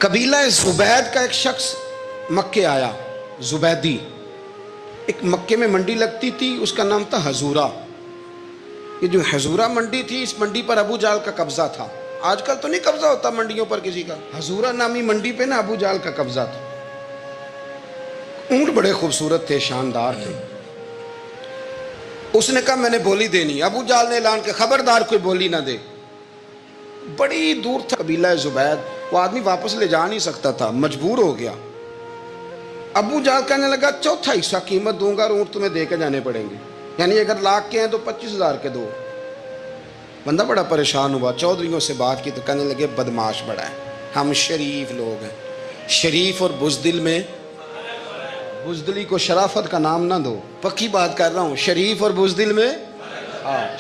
قبیلہ زبید کا ایک شخص مکے آیا، زبیدی، ایک مکے میں منڈی لگتی تھی، اس کا نام تھا حضورہ۔ یہ جو حضورہ منڈی تھی، اس منڈی پر ابو جہل کا قبضہ تھا۔ آج کل تو نہیں قبضہ ہوتا منڈیوں پر کسی کا، حضورہ نامی منڈی پہ نا ابو جہل کا قبضہ تھا۔ اونٹ بڑے خوبصورت تھے، شاندار تھے۔ اس نے کہا میں نے بولی دینی۔ ابو جہل نے اعلان کیا خبردار کوئی بولی نہ دے۔ بڑی دور تھا قبیلہ زبید، وہ آدمی واپس لے جا نہیں سکتا تھا، مجبور ہو گیا۔ ابو جہل کہنے لگا چوتھا حصہ قیمت دوں گا اور اونٹ تمہیں دے کے جانے پڑیں گے، یعنی اگر لاکھ کے ہیں تو 25,000 کے دو۔ بندہ بڑا پریشان ہوا، چودھریوں سے بات کی تو کہنے لگے بدماش بڑا ہے، ہم شریف لوگ ہیں، شریف اور بزدل میں، بزدلی کو شرافت کا نام نہ دو، پکی بات کر رہا ہوں، شریف اور بزدل میں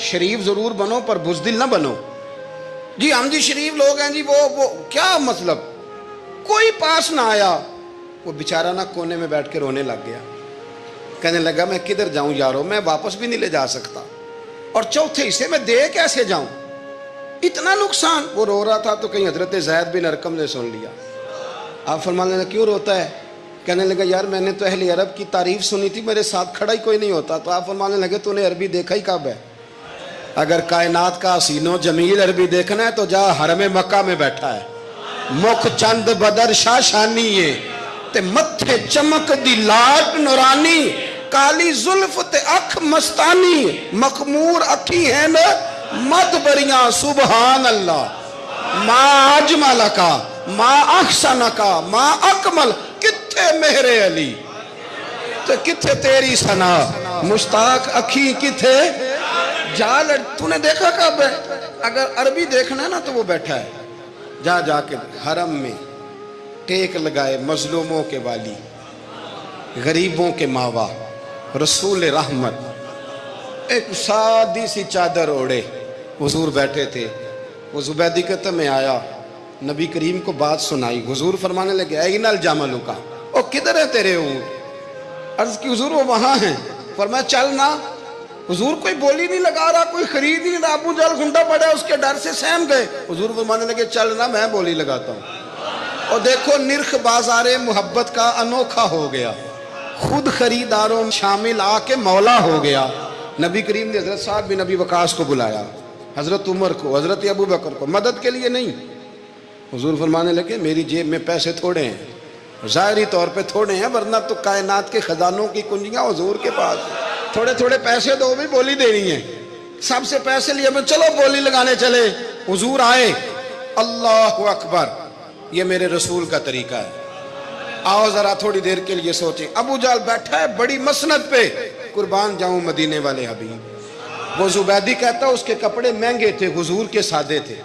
شریف ضرور بنو پر بزدل نہ بنو۔ جی ہم جی شریف لوگ ہیں جی، وہ کیا مطلب؟ کوئی پاس نہ آیا، وہ بیچارہ نہ کونے میں بیٹھ کے رونے لگ گیا، کہنے لگا میں کدھر جاؤں یارو، میں واپس بھی نہیں لے جا سکتا، اور چوتھے حصے میں دے کیسے جاؤں، اتنا نقصان۔ وہ رو رہا تھا تو کہیں حضرت زید بن ارقم نے سن لیا۔ آپ فرمانے لگا کیوں روتا ہے؟ کہنے لگا یار میں نے تو اہل عرب کی تعریف سنی تھی، میرے ساتھ کھڑا ہی کوئی نہیں ہوتا۔ تو آپ فرمانے لگے تو نے عربی دیکھا ہی کب ہے؟ اگر کائنات کا حسین و جمیل عربی دیکھنا ہے تو جا حرم مکہ میں بیٹھا ہے، مکھ چند بدر شاہ شانی ہے تے متھے چمک دی لاٹ نورانی، کالی زلف تے اکھ مستانی، مخمور اکھی ہیں مد بریاں سبحان اللہ، ما اجمل کا ما احسن کا ما اکمل، کتھے مہر علی تے کتھے تیری ثنا، مشتاق اکھی کتھے جال۔ تو نے دیکھا کب ہے؟ اگر عربی دیکھنا ہے نا تو وہ بیٹھا ہے، جا کے حرم میں ٹیک لگائے، مظلوموں کے والی، غریبوں کے ماوا، رسول رحمت، ایک سادی سی چادر اوڑے حضور بیٹھے تھے۔ وہ زبیدی کہتا میں آیا، نبی کریم کو بات سنائی، حضور فرمانے لگے این الجمل کا، او کدھر ہے تیرے اونٹ؟ عرض کی حضور وہ وہاں ہیں۔ فرمایا چلنا۔ حضور کوئی بولی نہیں لگا رہا، کوئی خرید نہیں رہا، ابو جہل گھنٹا پڑا، اس کے ڈر سے سہم گئے۔ حضور فرمانے لگے چلنا میں بولی لگاتا ہوں۔ اور دیکھو نرخ بازار محبت کا انوکھا ہو گیا، خود خریداروں شامل آ کے مولا ہو گیا۔ نبی کریم نے حضرت سعد بن ابی وقاص کو بلایا، حضرت عمر کو، حضرت ابو بکر کو، مدد کے لیے نہیں۔ حضور فرمانے لگے میری جیب میں پیسے تھوڑے ہیں، ظاہری طور پہ تھوڑے ہیں، ورنہ تو کائنات کے خزانوں کی کنجیاں حضور کے پاس، تھوڑے تھوڑے پیسے دو بھی بولی دینی ہے۔ سب سے پیسے لیے میں چلو بولی لگانے چلے۔ حضور آئے، اللہ اکبر، یہ میرے رسول کا طریقہ ہے، آؤ ذرا تھوڑی دیر کے لیے سوچیں۔ ابو جہل بیٹھا ہے بڑی مسند پہ، قربان جاؤں مدینے والے حبیب۔ وہ زبیدی کہتا اس کے کپڑے مہنگے تھے، حضور کے سادے تھے،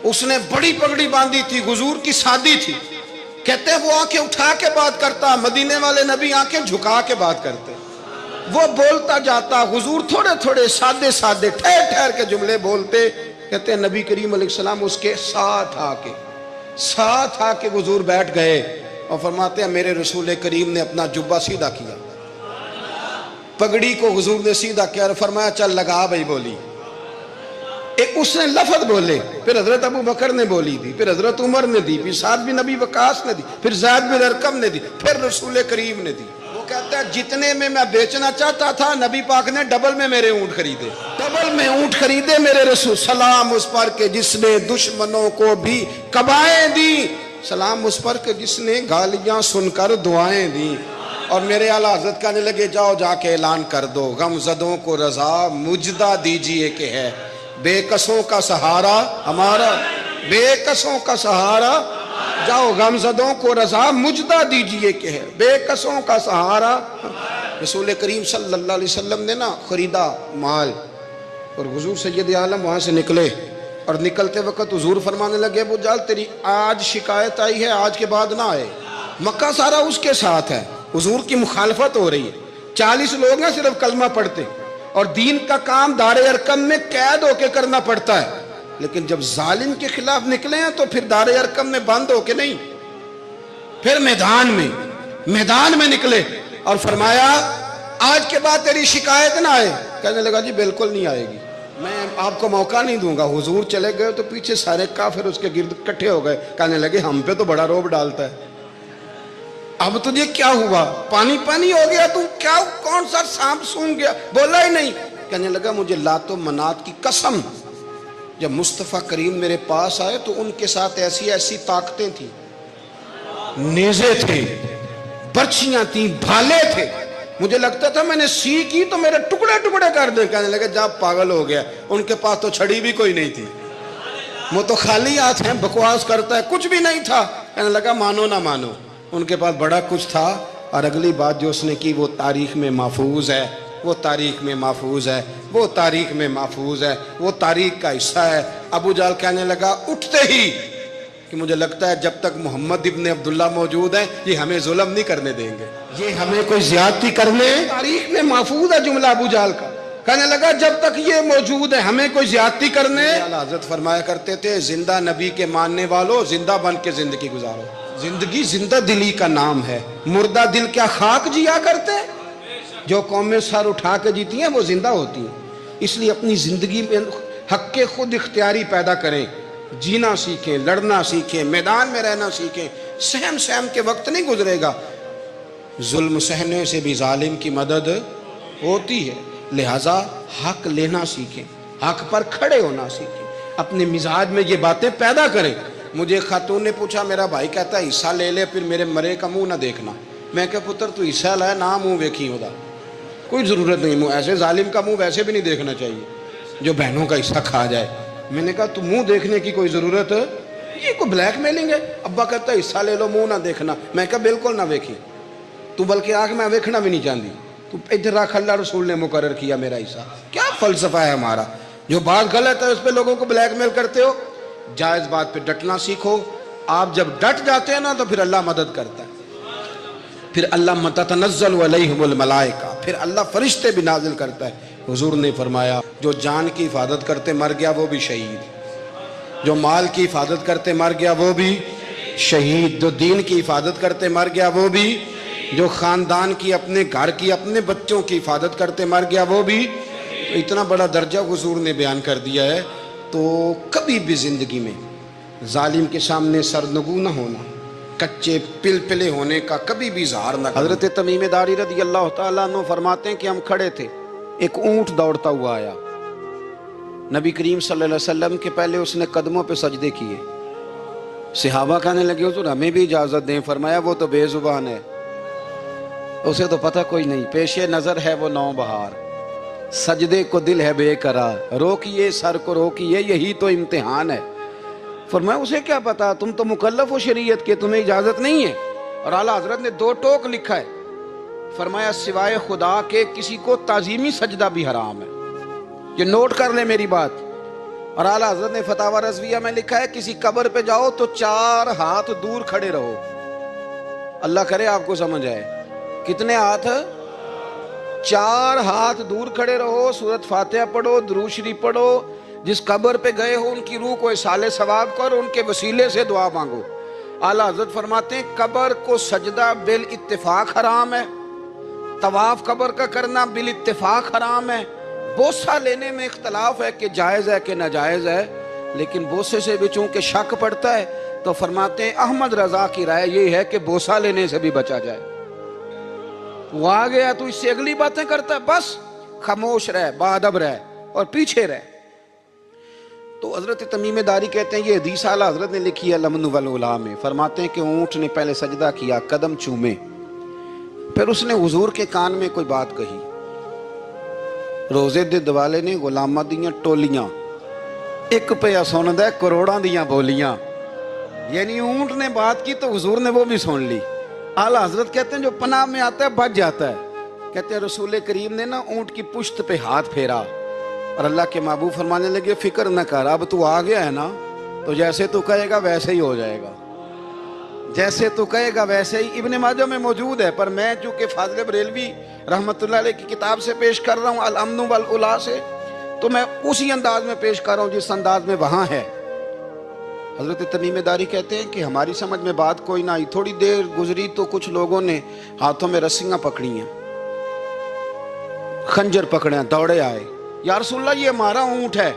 اس نے بڑی پگڑی باندھی تھی، حضور کی سادی تھی۔ کہتے ہیں وہ آنکھیں اٹھا کے بات کرتا، مدینے والے نبی آنکھیں جھکا کے بات کرتے۔ وہ بولتا جاتا، حضور تھوڑے تھوڑے سادے سادے ٹھہر ٹھہر کے جملے بولتے۔ کہتے ہیں نبی کریم علیہ السلام اس کے ساتھ آ کے حضور بیٹھ گئے اور فرماتے ہیں میرے رسول کریم نے اپنا جبہ سیدھا کیا، پگڑی کو حضور نے سیدھا کیا اور فرمایا چل لگا بھائی بولی۔ ایک اس نے لفظ بولے، پھر حضرت ابو بکر نے بولی دی، پھر حضرت عمر نے دی، پھر سعد بن ابی وقاص نے دی، پھر زید بن ارقم نے دی، پھر رسول کریم نے دی۔ وہ کہتا ہے جتنے میں بیچنا چاہتا تھا نبی پاک نے ڈبل میں میرے اونٹ خریدے، ڈبل میں اونٹ خریدے میرے رسول۔ سلام اس پر کہ جس نے دشمنوں کو بھی قبائیں دی، سلام اس پر کہ جس نے گالیاں سن کر دعائیں دی۔ اور میرے اعلیٰ حضرت کہنے لگے جاؤ جا کے اعلان کر دو، غم زدوں کو رضا مجدہ دیجئے کہ ہے بے کسوں کا سہارا ہمارا، بے کسوں کا سہارا، جاؤ غم زدوں کو رضا مجدہ دیجئے کہ ہے بے کسوں کا سہارا۔ رسول کریم صلی اللہ علیہ وسلم نے نا خریدا مال، اور حضور سید عالم وہاں سے نکلے، اور نکلتے وقت حضور فرمانے لگے ابو جہل تیری آج شکایت آئی ہے، آج کے بعد نہ آئے، مکہ سارا اس کے ساتھ ہے، حضور کی مخالفت ہو رہی ہے، 40 لوگ ہیں صرف کلمہ پڑھتے، اور دین کا کام دار ارقم میں قید ہو کے کرنا پڑتا ہے، لیکن جب ظالم کے خلاف نکلے ہیں تو پھر دار ارقم میں بند ہو کے نہیں، پھر میدان میں نکلے اور فرمایا آج کے بعد تیری شکایت نہ آئے۔ کہنے لگا جی بالکل نہیں آئے گی، میں آپ کو موقع نہیں دوں گا. حضور چلے گئے تو پیچھے سارے کافر اس کے گرد اکٹھے ہو گئے, کہنے لگے ہم پہ تو بڑا روب ڈالتا ہے, اب تجھے کیا ہوا, پانی پانی ہو گیا, تو کیا کون سا سانپ سونگ گیا, بولا ہی نہیں. کہنے لگا مجھے لات و منات کی قسم, جب مصطفیٰ کریم میرے پاس آئے تو ان کے ساتھ ایسی ایسی طاقتیں تھیں, نیزے تھے, برچیاں تھیں, بھالے تھے, مجھے لگتا تھا میں نے سی کی تو میرے ٹکڑے ٹکڑے کر دیں. کہنے لگے جب پاگل ہو گیا, ان کے پاس تو چھڑی بھی کوئی نہیں تھی, وہ تو خالی ہاتھ ہیں, بکواس کرتا ہے, کچھ بھی نہیں تھا. کہنے لگا مانو نہ مانو, ان کے پاس بڑا کچھ تھا. اور اگلی بات جو اس نے کی وہ تاریخ میں محفوظ ہے, وہ تاریخ میں محفوظ ہے, وہ تاریخ میں محفوظ ہے, وہ تاریخ کا حصہ ہے. ابو جہل کہنے لگا اٹھتے ہی کہ مجھے لگتا ہے جب تک محمد ابن عبداللہ موجود ہیں یہ ہمیں ظلم نہیں کرنے دیں گے, یہ ہمیں کوئی زیادتی کرنے, تاریخ میں محفوظ ہے جملہ ابو جہل کا. کہنے لگا جب تک یہ موجود ہے ہمیں کوئی زیادتی کرنے. حضرت فرمایا کرتے تھے زندہ نبی کے ماننے والوں زندہ بن کے زندگی گزارو. زندگی زندہ دلی کا نام ہے, مردہ دل کیا خاک جیا کرتے. جو قومیں سر اٹھا کے جیتی ہیں وہ زندہ ہوتی ہیں. اس لیے اپنی زندگی میں حق کے خود اختیاری پیدا کریں, جینا سیکھیں, لڑنا سیکھیں, میدان میں رہنا سیکھیں. سہم سہم کے وقت نہیں گزرے گا, ظلم سہنے سے بھی ظالم کی مدد ہوتی ہے. لہٰذا حق لینا سیکھیں, حق پر کھڑے ہونا سیکھیں, اپنے مزاج میں یہ باتیں پیدا کریں. مجھے خاتون نے پوچھا, میرا بھائی کہتا ہے حصہ لے لے پھر میرے مرے کا منہ نہ دیکھنا. میں کہا پتر تو حصہ لائے نہ منہ ویکھی ہودا, کوئی ضرورت نہیں, منہ ایسے ظالم کا منہ ویسے بھی نہیں دیکھنا چاہیے جو بہنوں کا حصہ کھا جائے. میں نے کہا تو منہ دیکھنے کی کوئی ضرورت ہے, یہ کوئی بلیک میلنگ ہے. ابا کہتا ہے حصہ لے لو منہ نہ دیکھنا. میں کہا بالکل نہ ویکھی, تو بلکہ آگ میں ویکھنا بھی نہیں چاہتی, تو ادھر رکھ, اللہ رسول نے مقرر کیا میرا حصہ. کیا فلسفہ ہے ہمارا, جو بات غلط ہے اس پہ لوگوں کو بلیک میل کرتے ہو. جائز بات پہ ڈٹنا سیکھو. آپ جب ڈٹ جاتے ہیں نا تو پھر اللہ مدد کرتا ہے, پھر اللہ تتنزل علیہم الملائکہ, پھر اللہ فرشتے بھی نازل کرتا ہے. حضور نے فرمایا جو جان کی حفاظت کرتے مر گیا وہ بھی شہید, جو مال کی حفاظت کرتے مر گیا وہ بھی شہید, جو دین کی حفاظت کرتے مر گیا وہ بھی, جو خاندان کی, اپنے گھر کی, اپنے بچوں کی حفاظت کرتے مر گیا وہ بھی. اتنا بڑا درجہ حضور نے بیان کر دیا ہے. تو کبھی بھی زندگی میں ظالم کے سامنے سرنگو نہ ہونا, کچے پلپلے ہونے کا کبھی بھی اظہار نہ کرنا. حضرت تمیم داری رضی اللہ تعالیٰ عنہ فرماتے ہیں کہ ہم کھڑے تھے, ایک اونٹ دوڑتا ہوا آیا, نبی کریم صلی اللہ علیہ وسلم کے پہلے اس نے قدموں پہ سجدے کیے. صحابہ کہنے لگے حضور ہمیں بھی اجازت دیں. فرمایا وہ تو بے زبان ہے, اسے تو پتہ کوئی نہیں, پیش نظر ہے وہ نو بہار, سجدے کو دل ہے بے قرار, روکیے سر کو روکیے یہی تو امتحان ہے. فرمایا اسے کیا پتا, تم تو مکلف ہو شریعت کے, تمہیں اجازت نہیں ہے. اور اعلیٰ حضرت نے 2 ٹوک لکھا ہے, فرمایا سوائے خدا کے کسی کو تعظیمی سجدہ بھی حرام ہے. یہ نوٹ کر لیں میری بات. اور اعلیٰ حضرت نے فتاوی رضویہ میں لکھا ہے کسی قبر پہ جاؤ تو 4 ہاتھ دور کھڑے رہو. اللہ کرے آپ کو سمجھ آئے. کتنے ہاتھ؟ 4 ہاتھ دور کھڑے رہو, سورۃ فاتحہ پڑھو, درود شریف پڑھو, جس قبر پہ گئے ہو ان کی روح کو اصال ثواب کرو, ان کے وسیلے سے دعا مانگو. اعلیٰ حضرت فرماتے ہیں قبر کو سجدہ بالاتفاق حرام ہے, طواف قبر کا کرنا بالاتفاق حرام ہے. بوسہ لینے میں اختلاف ہے کہ جائز ہے کہ ناجائز ہے, لیکن بوسے سے بھی چونکہ شک پڑتا ہے تو فرماتے ہیں احمد رضا کی رائے یہ ہے کہ بوسہ لینے سے بھی بچا جائے. وہ آ گیا تو اس سے اگلی باتیں کرتا ہے, بس خاموش رہ, باادب رہ اور پیچھے رہ. تو حضرت تمیم داری کہتے ہیں یہ حدیث اعلیٰ حضرت نے لکھی ہے لمن والعلا میں. فرماتے ہیں کہ اونٹ نے پہلے سجدہ کیا, قدم چومے, پھر اس نے حضور کے کان میں کوئی بات کہی. روزے دے دوالے نے غلامہ دیاں ٹولیاں, ایک پہ سندا ہے کروڑاں دیاں بولیاں. یعنی اونٹ نے بات کی تو حضور نے وہ بھی سن لی. اعلیٰ حضرت کہتے ہیں جو پناہ میں آتا ہے بچ جاتا ہے. کہتے ہیں رسول کریم نے نا اونٹ کی پشت پہ ہاتھ پھیرا اور اللہ کے محبوب فرمانے لگے فکر نہ کر, اب تو آ گیا ہے نا تو جیسے تو کہے گا ویسے ہی ہو جائے گا, جیسے تو کہے گا ویسے ہی. ابن ماجہ میں موجود ہے, پر میں چونکہ فاضل بریلوی رحمۃ اللہ علیہ کی کتاب سے پیش کر رہا ہوں الامن والعلا سے, تو میں اسی انداز میں پیش کر رہا ہوں جس انداز میں وہاں ہے. حضرت تمیم داری کہتے ہیں کہ ہماری سمجھ میں بات کوئی نہ آئی. تھوڑی دیر گزری تو کچھ لوگوں نے ہاتھوں میں رسیاں پکڑی ہیں, خنجر پکڑے ہیں, دوڑے آئے. یا رسول اللہ یہ ہمارا اونٹ ہے۔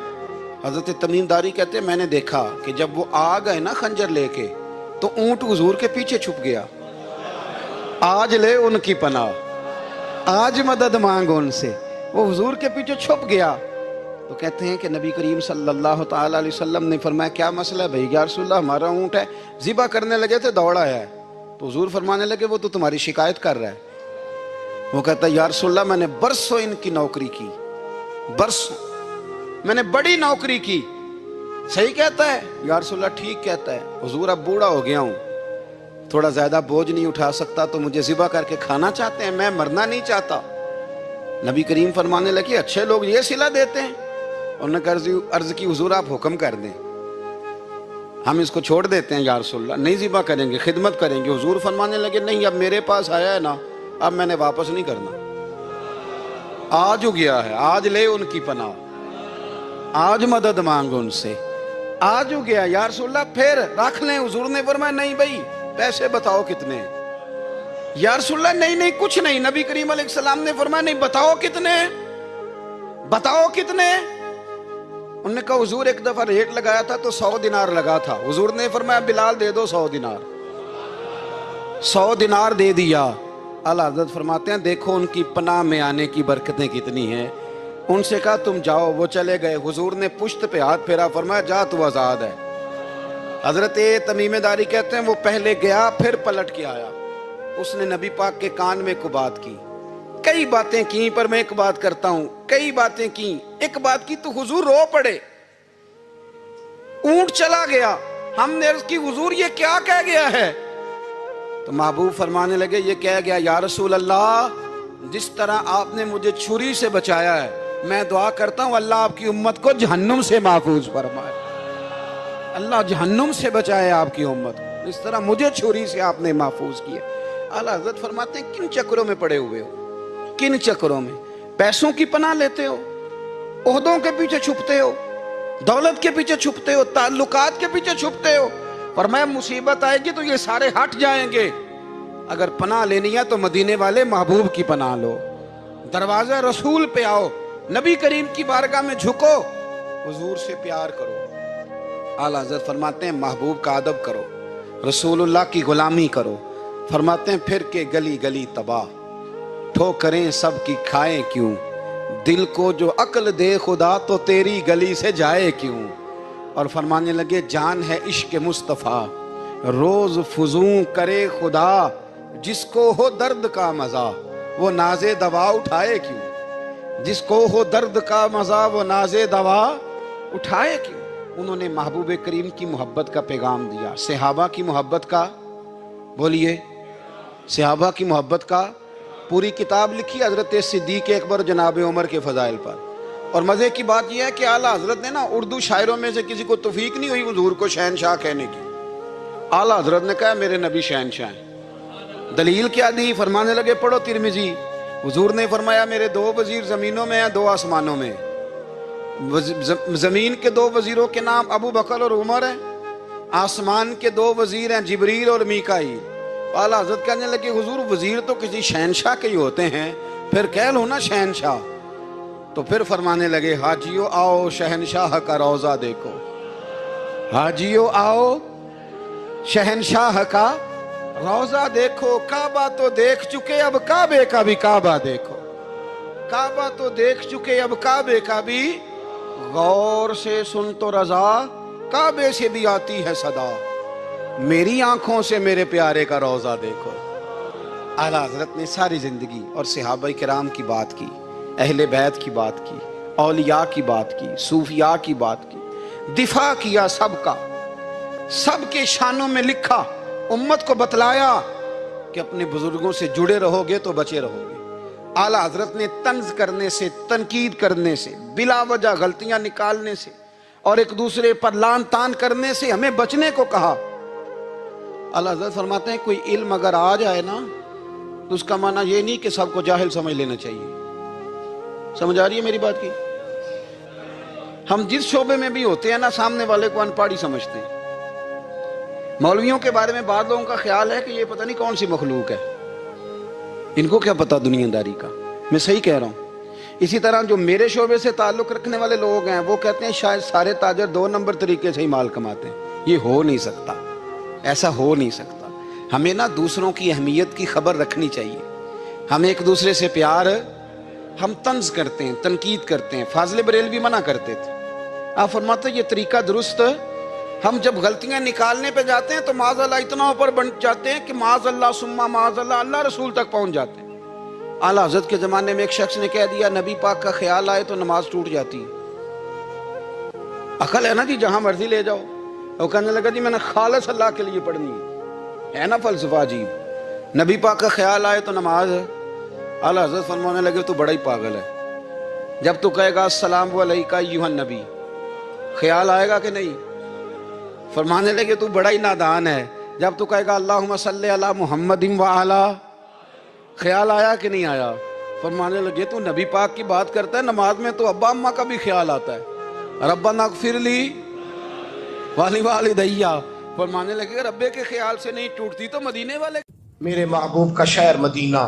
حضرت تمیم داری کہتے ہیں میں نے دیکھا کہ جب وہ آ گئے نا خنجر لے کے تو اونٹ حضور کے پیچھے چھپ گیا۔ آج لے ان کی پناہ، آج مدد مانگ ان سے، وہ حضور کے پیچھے چھپ گیا۔ تو کہتے ہیں کہ نبی کریم صلی اللہ تعالیٰ علیہ وسلم نے فرمایا کیا مسئلہ ہے بھائی؟ یا رسول اللہ ہمارا اونٹ ہے، ذبح کرنے لگے تھے دوڑا ہے۔ تو حضور فرمانے لگے وہ تو تمہاری شکایت کر رہا ہے۔ وہ کہتا ہے یا رسول اللہ میں نے برسوں ان کی نوکری کی، برسوں میں نے بڑی نوکری کی۔ صحیح کہتا ہے یا رسول اللہ؟ ٹھیک کہتا ہے حضور، اب بوڑھا ہو گیا ہوں، تھوڑا زیادہ بوجھ نہیں اٹھا سکتا، تو مجھے ذبح کر کے کھانا چاہتے ہیں، میں مرنا نہیں چاہتا۔ نبی کریم فرمانے لگے اچھے لوگ یہ صلہ دیتے ہیں؟ انہوں نے عرض کی حضور آپ حکم کر دیں، ہم اس کو چھوڑ دیتے ہیں یا رسول اللہ، نہیں ذبح کریں گے، خدمت کریں گے۔ حضور فرمانے لگے نہیں، اب میرے پاس آیا ہے نا، اب میں نے واپس نہیں کرنا، آج ہو گیا ہے، آج لے ان کی پناہ، آج مدد مانگ ان سے، آج ہو گیا یا رسول اللہ پھر رکھ لیں۔ حضور نے فرمایا نہیں بھائی پیسے بتاؤ کتنے ہیں؟ یا رسول اللہ نہیں کچھ نہیں۔ نبی کریم علیہ السلام نے فرمایا نہیں بتاؤ کتنے، بتاؤ کتنے؟ انہوں نے کہا حضور ایک دفعہ ریٹ لگایا تھا تو 100 دینار لگا تھا۔ حضور نے فرمایا بلال دے دو 100 دینار، 100 دینار دے دیا۔ اعلیٰ حضرت فرماتے ہیں دیکھو ان کی پناہ میں آنے کی برکتیں کتنی ہیں۔ ان سے کہا تم جاؤ، وہ چلے گئے۔ حضور نے پشت پہ ہاتھ پھیرا، فرمایا جا تو آزاد ہے۔ حضرت تمیم داری کہتے ہیں وہ پہلے گیا پھر پلٹ کے آیا، اس نے نبی پاک کے کان میں کو بات کی، کئی باتیں کی، پر میں ایک بات کرتا ہوں، کئی باتیں کی، ایک بات کی تو حضور رو پڑے۔ اونٹ چلا گیا، ہم نے عرض کی حضور یہ کیا کہہ گیا ہے؟ تو محبوب فرمانے لگے یہ کہہ گیا یا رسول اللہ جس طرح آپ نے مجھے چھری سے بچایا ہے، میں دعا کرتا ہوں اللہ آپ کی امت کو جہنم سے محفوظ فرمائے، اللہ جہنم سے بچائے آپ کی امت کو، اس طرح مجھے چھری سے آپ نے محفوظ کیا۔ اعلیٰ حضرت فرماتے ہیں کن چکروں میں پڑے ہوئے ہو، کن چکروں میں؟ پیسوں کی پناہ لیتے ہو، عہدوں کے پیچھے چھپتے ہو، دولت کے پیچھے چھپتے ہو، تعلقات کے پیچھے چھپتے ہو۔ فرمایا مصیبت آئے گی تو یہ سارے ہٹ جائیں گے، اگر پناہ لینی ہے تو مدینے والے محبوب کی پناہ لو، دروازہ رسول پہ آؤ، نبی کریم کی بارگاہ میں جھکو، حضور سے پیار کرو۔ اعلیٰ حضرت فرماتے ہیں محبوب کا ادب کرو، رسول اللہ کی غلامی کرو۔ فرماتے ہیں پھر کے گلی گلی تباہ، ٹھوکریں سب کی کھائے کیوں، دل کو جو عقل دے خدا تو تیری گلی سے جائے کیوں۔ اور فرمانے لگے جان ہے عشق مصطفیٰ، روز فزوں کرے خدا، جس کو ہو درد کا مزہ وہ ناز دوا اٹھائے کیوں، جس کو ہو درد کا مزہ وہ ناز دوا اٹھائے کیوں۔ انہوں نے محبوب کریم کی محبت کا پیغام دیا، صحابہ کی محبت کا، بولیے صحابہ کی محبت کا پوری کتاب لکھی حضرت صدیق اکبر جناب عمر کے فضائل پر۔ اور مزے کی بات یہ ہے کہ اعلیٰ حضرت نے نا اردو شاعروں میں سے کسی کو توفیق نہیں ہوئی حضور کو شہنشاہ کہنے کی، اعلیٰ حضرت نے کہا میرے نبی شہنشاہ ہیں۔ دلیل کیا دی؟ فرمانے لگے پڑھو ترمذی، حضور نے فرمایا میرے 2 وزیر زمینوں میں ہیں 2 آسمانوں میں، زمین کے 2 وزیروں کے نام ابو بکر اور عمر ہیں، آسمان کے 2 وزیر ہیں جبریل اور میکائیل۔ اعلیٰ حضرت کہنے لگے حضور وزیر تو کسی شہنشاہ کے ہی ہوتے ہیں، پھر کہہ لو نا شہنشاہ۔ تو پھر فرمانے لگے حاجیو آؤ شہنشاہ کا روضہ دیکھو، حاجیو آؤ شہنشاہ کا روضہ دیکھو، کعبہ تو دیکھ چکے اب کعبے کا بھی کعبہ دیکھو، کعبہ تو دیکھ چکے اب کعبے کا بھی، غور سے سن تو رضا کعبے سے بھی آتی ہے صدا، میری آنکھوں سے میرے پیارے کا روضہ دیکھو۔ اعلیٰ حضرت نے ساری زندگی اور صحابہ کرام کی بات کی، اہل بیت کی بات کی، اولیاء کی بات کی، صوفیاء کی بات کی، دفاع کیا سب کا، سب کے شانوں میں لکھا، امت کو بتلایا کہ اپنے بزرگوں سے جڑے رہو گے تو بچے رہو گے۔ اعلیٰ حضرت نے طنز کرنے سے، تنقید کرنے سے، بلا وجہ غلطیاں نکالنے سے اور ایک دوسرے پر لان تان کرنے سے ہمیں بچنے کو کہا۔ اعلیٰ حضرت فرماتے ہیں کوئی علم اگر آ جائے نا تو اس کا معنی یہ نہیں کہ سب کو جاہل سمجھ لینا چاہیے۔ سمجھ آ رہی ہے میری بات کی؟ ہم جس شعبے میں بھی ہوتے ہیں نا سامنے والے کو ان پڑھ ہی سمجھتے ہیں۔ مولویوں کے بارے میں بعض لوگوں کا خیال ہے کہ یہ پتہ نہیں کون سی مخلوق ہے، ان کو کیا پتا دنیا داری کا۔ میں صحیح کہہ رہا ہوں، اسی طرح جو میرے شعبے سے تعلق رکھنے والے لوگ ہیں وہ کہتے ہیں شاید سارے تاجر 2 نمبر طریقے سے ہی مال کماتے ہیں. یہ ہو نہیں سکتا، ایسا ہو نہیں سکتا. ہمیں نا دوسروں کی اہمیت کی خبر رکھنی چاہیے. ہم ایک دوسرے سے پیار، ہم طنز کرتے ہیں، تنقید کرتے ہیں. فاضل بریلوی منع کرتے تھے. آپ فرماتے یہ طریقہ درست. ہم جب غلطیاں نکالنے پہ جاتے ہیں تو معاذ اللہ اتنا اوپر بن جاتے ہیں کہ معاذ اللہ ثم معاذ اللہ اللہ رسول تک پہنچ جاتے ہیں. اعلیٰ حضرت کے زمانے میں ایک شخص نے کہہ دیا نبی پاک کا خیال آئے تو نماز ٹوٹ جاتی ہے. عقل ہے نا جی، جہاں مرضی لے جاؤ. وہ کہنے لگا جی میں نے خالص اللہ کے لیے پڑھنی ہے نا فلسفہ عجیب. نبی پاک کا خیال آئے تو نماز. اعلیٰ حضرت فرمانے لگے تو بڑا ہی پاگل ہے. جب تو کہے گا السلام علیکہ ایھا النبی، خیال آئے گا کہ نہیں؟ فرمانے لگے تو بڑا ہی نادان ہے. جب تو کہے گا اللہم صلی علی محمد وعلی، خیال آیا کہ نہیں آیا؟ فرمانے لگے تو نبی پاک کی بات کرتا ہے، نماز میں تو ابا اماں کا بھی خیال آتا ہے. ربنا اغفر لی ولوالدی. فرمانے لگے ربے کے خیال سے نہیں ٹوٹتی تو مدینے والے. میرے محبوب کا شہر مدینہ.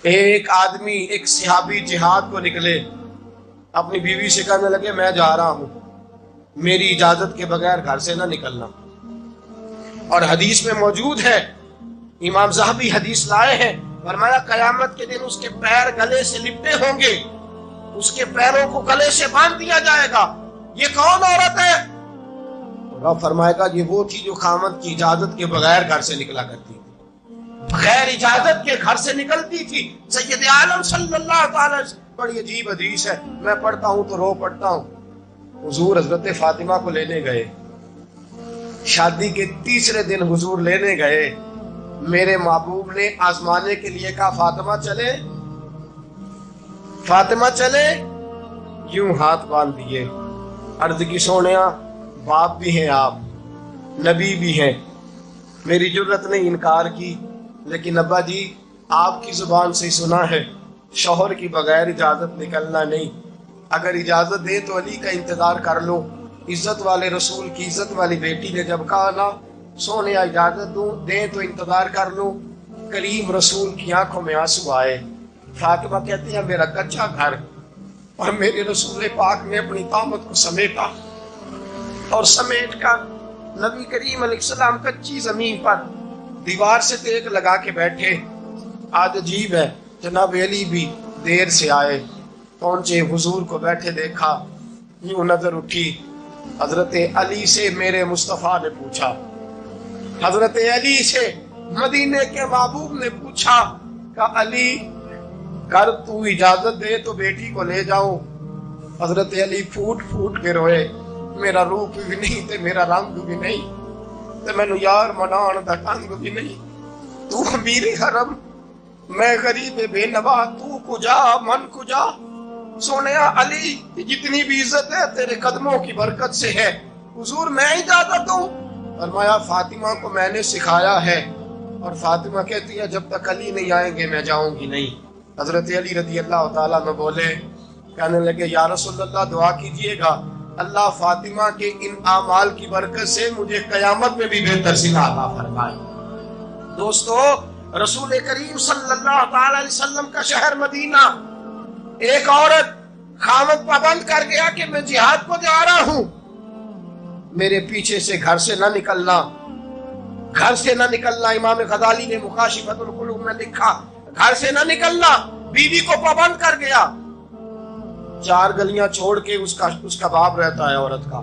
ایک آدمی، ایک صحابی جہاد کو نکلے، اپنی بیوی سے کہنے لگے میں جا رہا ہوں، میری اجازت کے بغیر گھر سے نہ نکلنا. اور حدیث میں موجود ہے، امام ذہبی حدیث لائے ہیں، فرمایا قیامت کے دن اس کے پیر گلے سے لپٹے ہوں گے، اس کے پیروں کو گلے سے باندھ دیا جائے گا. یہ کون عورت ہے؟ رب فرمائے گا یہ وہ تھی جو خامد کی اجازت کے بغیر گھر سے نکلا کرتی تھی، بغیر اجازت کے گھر سے نکلتی تھی. سید عالم صلی اللہ تعالی وسلم. بڑی عجیب حدیث ہے، میں پڑھتا ہوں تو رو پڑھتا ہوں. حضور حضرت فاطمہ کو لینے گئے، شادی کے تیسرے دن حضور لینے گئے. میرے محبوب نے آزمانے کے لیے کہا فاطمہ چلے، فاطمہ چلے. یوں ہاتھ باندھ دیے، عرض کی سونیا باپ بھی ہیں آپ، نبی بھی ہیں. میری جرت نے انکار کی، لیکن ابا جی آپ کی زبان سے سنا ہے شوہر کی بغیر اجازت نکلنا نہیں. اگر اجازت دے تو علی کا انتظار کر لو. عزت والے رسول کی عزت والی بیٹی نے جب کہا نا سونیا اجازت دوں دیں تو انتظار کر لو، کریم رسول کی آنکھوں میں آنسو آئے. فاطمہ کہتی ہیں میرا کچا گھر اور میرے رسول پاک نے اپنی طامت کو سمیٹا، اور سمیٹ کر نبی کریم علیہ السلام کچی زمین پر دیوار سے ٹیک لگا کے بیٹھے. آج عجیب ہے، جناب علی بھی دیر سے آئے، پہنچے، حضور کو بیٹھے دیکھا، یوں نظر اٹھی. حضرت علی سے میرے مصطفیٰ نے پوچھا، حضرت علی سے مدینے کے محبوب نے پوچھا کہ علی کر تو اجازت دے تو بیٹی کو لے جاؤں. حضرت علی پھوٹ پھوٹ کے روئے، میرا روپ بھی نہیں تے میرا رنگ بھی نہیں تے مینوں یار منان دا ٹنگ بھی نہیں. تو امیر حرم، میں غریب بے نوا، تو کجا من کجا. سونیا علی جتنی بھی عزت ہے تیرے قدموں کی برکت سے ہے. حضور میں اجازت دوں؟ فرمایا فاطمہ کو میں نے سکھایا ہے. اور فاطمہ کہتی ہے جب تک علی نہیں آئیں گے میں جاؤں گی نہیں. حضرت علی رضی اللہ تعالیٰ میں بولے، کہنے لگے یا رسول اللہ دعا کیجئے گا اللہ فاطمہ کے ان اعمال کی برکت سے مجھے قیامت میں بھی بہتر صلہ عطا فرمائے. دوستو، رسول کریم صلی اللہ تعالی علیہ وسلم کا شہر مدینہ. ایک عورت خامد پابند کر گیا کہ میں جہاد کو جا رہا ہوں، میرے پیچھے سے گھر سے نہ نکلنا، گھر سے نہ نکلنا. امام غزالی نے مکاشفۃ القلوب میں لکھا گھر سے نہ نکلنا. بیوی کو پابند کر گیا. 4 گلیاں چھوڑ کے اس کا باپ رہتا ہے، عورت کا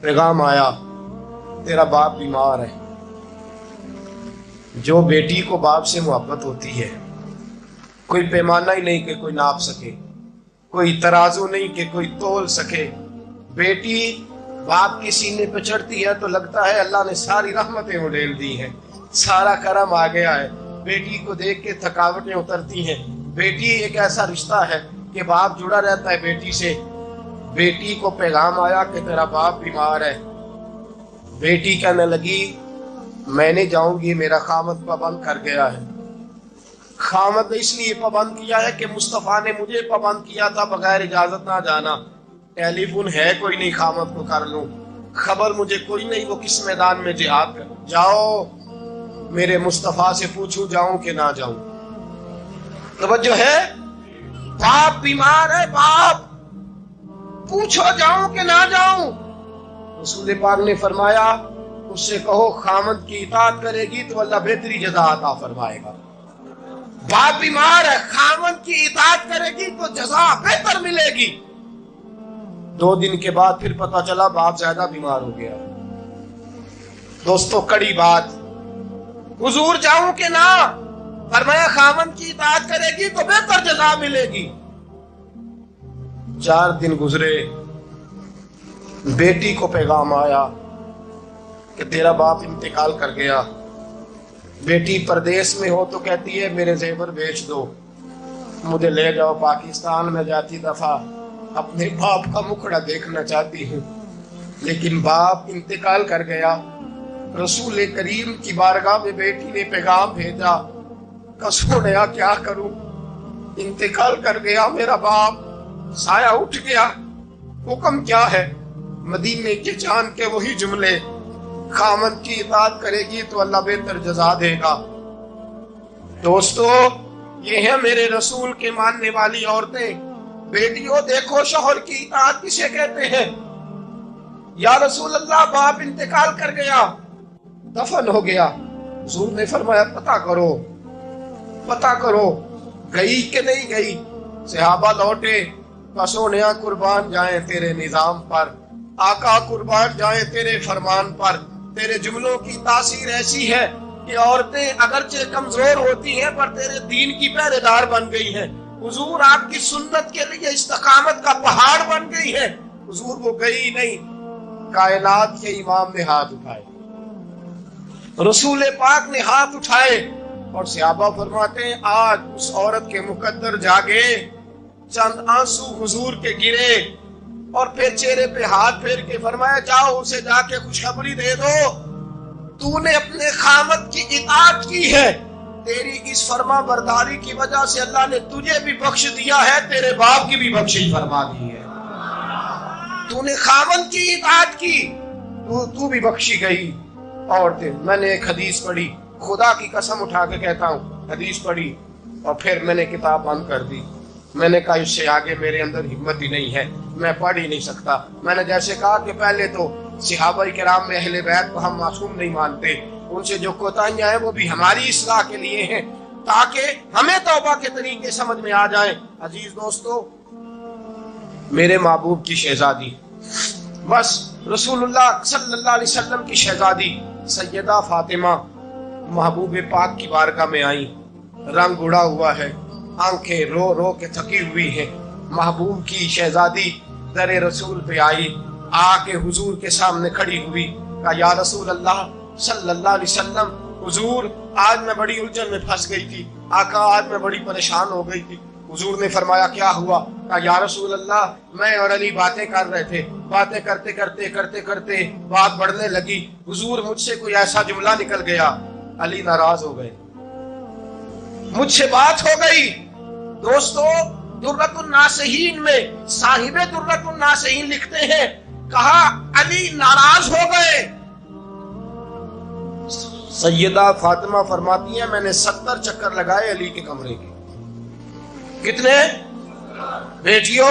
پیغام آیا تیرا باپ بیمار ہے. جو بیٹی کو باپ سے محبت ہوتی ہے، کوئی پیمانہ ہی نہیں کہ کوئی ناپ سکے، کوئی ترازو نہیں کہ کوئی تول سکے. بیٹی باپ کی سینے پہ چڑھتی ہے تو لگتا ہے اللہ نے ساری رحمتیں اڈیل دی ہیں، سارا کرم آ گیا ہے. بیٹی کو دیکھ کے تھکاوٹیں اترتی ہیں. بیٹی ایک ایسا رشتہ ہے کہ باپ جڑا رہتا ہے بیٹی سے. بیٹی کو پیغام آیا کہ تیرا باپ بیمار ہے. بیٹی کہنے لگی میں نہیں جاؤں گی، میرا خامد پابند کر گیا ہے. خامد نے اس لیے پابند کیا ہے کہ مصطفیٰ نے مجھے پابند کیا تھا بغیر اجازت نہ جانا. ٹیلی فون ہے کوئی نہیں خامد کو کر لوں، خبر مجھے کوئی نہیں وہ کس میدان میں جہاد کر. جاؤ میرے مصطفیٰ سے پوچھوں جاؤں کہ نہ جاؤں. توجہ ہے؟ باپ بیمار ہے، باپ پوچھو جاؤں کہ نہ جاؤں؟ رسول پاک نے فرمایا اس سے کہو خامد کی اطاعت کرے گی تو اللہ بہتری جزا عطا فرمائے گا۔ باپ بیمار ہے، خامد کی اطاعت کرے گی تو جزا بہتر ملے گی۔ 2 دن کے بعد پھر پتا چلا باپ زیادہ بیمار ہو گیا۔ دوستو کڑی بات، حضور جاؤں کہ نہ؟ فرمایا خامد کی اطاعت کرے گی تو بہتر جزا ملے گی۔ 4 دن گزرے، بیٹی کو پیغام آیا کہ تیرا باپ انتقال کر گیا۔ بیٹی پردیس میں ہو تو کہتی ہے میرے زیور بیچ دو، مجھے لے جاؤ پاکستان میں، جاتی دفعہ اپنے باپ کا مکھڑا دیکھنا چاہتی ہوں، لیکن باپ انتقال کر گیا۔ رسول کریم کی بارگاہ میں بیٹی نے پیغام بھیجا کہ سونیا کیا کروں، انتقال کر گیا میرا باپ، سایہ اٹھ گیا، حکم کیا ہے؟ مدینے کے چاند کے وہی جملے، خامد کی اطاعت کرے گی تو اللہ بہتر جزا دے گا۔ دوستو یہ ہیں میرے رسول کے ماننے والی عورتیں۔ بیٹیوں دیکھو شوہر کی اطاعت کسے کہتے ہیں۔ یا رسول اللہ باپ انتقال کر گیا، دفن ہو گیا۔ حضور نے فرمایا پتہ کرو گئی کہ نہیں گئی۔ صحابہ لوٹے، سونیا قربان جائیں تیرے نظام پر، آقا قربان جائیں تیرے فرمان پر۔ تیرے جملوں کی تاثیر ایسی ہے کہ عورتیں اگرچہ کمزور ہوتی ہیں پر تیرے دین کی پہرے دار بن گئی ہیں۔ حضور آپ کی سنت کے لیے استقامت کا پہاڑ بن گئی ہے۔ حضور وہ گئی نہیں، کائنات کے امام نے ہاتھ اٹھائے، رسول پاک نے ہاتھ اٹھائے، اور صحابہ فرماتے ہیں آج اس عورت کے مقدر جاگے، چند آنسو حضور کے گرے، اور پھر چہرے پہ ہاتھ پھیر کے فرمایا جاؤ اسے جا کے خوشخبری دے دو، تو نے اپنے خامد کی اطاعت کی ہے، تیری اس فرما برداری کی وجہ سے اللہ نے تجھے بھی بخش دیا ہے، تیرے باپ کی بھی بخشش فرما دی ہے۔ تو نے خامد کی اطاعت کی، تو بھی بخشی گئی۔ اور میں نے ایک حدیث پڑھی، خدا کی قسم اٹھا کے کہتا ہوں، حدیث پڑھی اور پھر میں نے کتاب بند کر دی۔ میں نے کہا اس سے آگے میرے اندر ہمت ہی نہیں ہے، میں پڑھ ہی نہیں سکتا۔ میں نے جیسے کہا کہ پہلے تو صحابہ کرام میں اہل بیت کو ہم معصوم نہیں مانتے، ان سے جو کوتاہیاں ہیں وہ بھی ہماری اصلاح کے لیے ہیں تاکہ ہمیں توبہ کے طریقے سمجھ میں آ جائیں۔ عزیز دوستو، میرے محبوب کی شہزادی، بس رسول اللہ صلی اللہ علیہ وسلم کی شہزادی سیدہ فاطمہ محبوب پاک کی بارگاہ میں آئی، رنگ اڑا ہوا ہے، آنکھیں رو رو کے تھکی ہوئی ہیں۔ محبوب کی شہزادی در رسول پہ آئی، آ کے حضور کے سامنے کھڑی ہوئی، کہا یا رسول اللہ صلی اللہ علیہ وسلم، حضور آج میں بڑی الجھن میں پھنس گئی تھی، آقا آج میں بڑی پریشان ہو گئی تھی۔ حضور نے فرمایا کیا ہوا؟ کہا یا رسول اللہ میں اور علی باتیں کر رہے تھے، باتیں کرتے کرتے بات بڑھنے لگی، حضور مجھ سے کوئی ایسا جملہ نکل گیا، علی ناراض ہو گئے، مجھ سے بات ہو گئی۔ دوستو درۃ الناصحین میں صاحب درۃ الناصحین لکھتے ہیں، کہا علی ناراض ہو گئے۔ سیدہ فاطمہ فرماتی ہیں میں نے 70 چکر لگائے علی کے کمرے کے۔ کتنے؟ بیٹیوں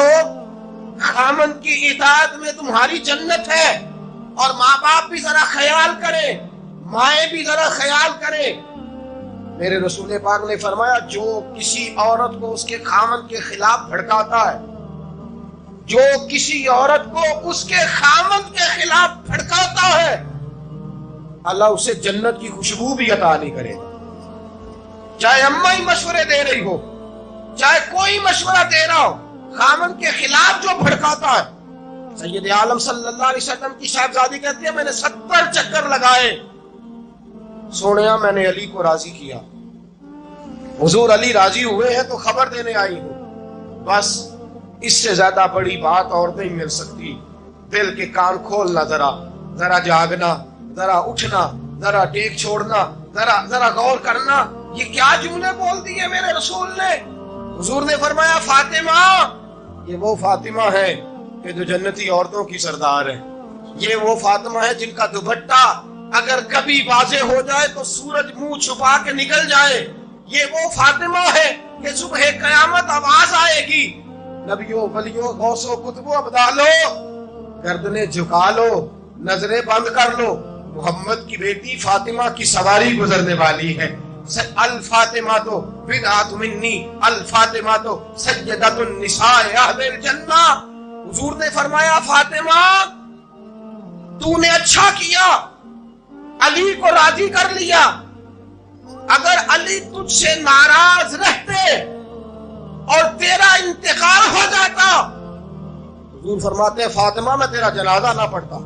خامد کی اطاعت میں تمہاری جنت ہے، اور ماں باپ بھی ذرا خیال کریں، مائیں بھی ذرا خیال کریں۔ میرے رسول پاک نے فرمایا جو کسی عورت کو اس کے خامد کے خلاف بھڑکاتا ہے، جو کسی عورت کو اس کے خامد کے خلاف بھڑکاتا ہے، اللہ اسے جنت کی خوشبو بھی عطا نہیں کرے گا۔ چاہے اماں ہی مشورے دے رہی ہو، چاہے کوئی مشورہ دے رہا ہو، خامد کے خلاف جو بھڑکاتا ہے۔ سید عالم صلی اللہ علیہ وسلم کی صاحبزادی کہتی ہے میں نے 70 چکر لگائے، سونیا میں نے علی کو راضی کیا۔ حضور علی راضی ہوئے ہیں تو خبر دینے آئی ہوں، بس اس سے زیادہ بڑی بات اور نہیں مل سکتی۔ دل کے کان کھولنا، ذرا جاگنا، ذرا اٹھنا، ذرا ٹیک چھوڑنا، ذرا غور کرنا، یہ کیا جملے بول دیے میرے رسول نے۔ حضور نے فرمایا فاطمہ، یہ وہ فاطمہ ہے کہ جو جنتی عورتوں کی سردار ہے، یہ وہ فاطمہ ہے جن کا دوپٹہ اگر کبھی واضح ہو جائے تو سورج منہ چھپا کے نکل جائے، یہ وہ فاطمہ ہے کہ صبح قیامت آواز آئے گی، نبیوں ولیوں غوثوں کتبوں ابدالو گردنیں جھکا لو، نظریں بند کر لو، محمد کی بیٹی فاطمہ کی سواری گزرنے والی ہے۔ الفاطمہ تو بدعت منی، الفاطمہ تو سیدۃ النساء اہل الجنہ۔ حضور نے فرمایا فاطمہ تو نے اچھا کیا، علی کو راضی کر لیا، اگر علی تجھ سے ناراض رہتے اور تیرا انتقال ہو جاتا، حضور فرماتے ہیں فاطمہ میں تیرا جنازہ نہ پڑھتا۔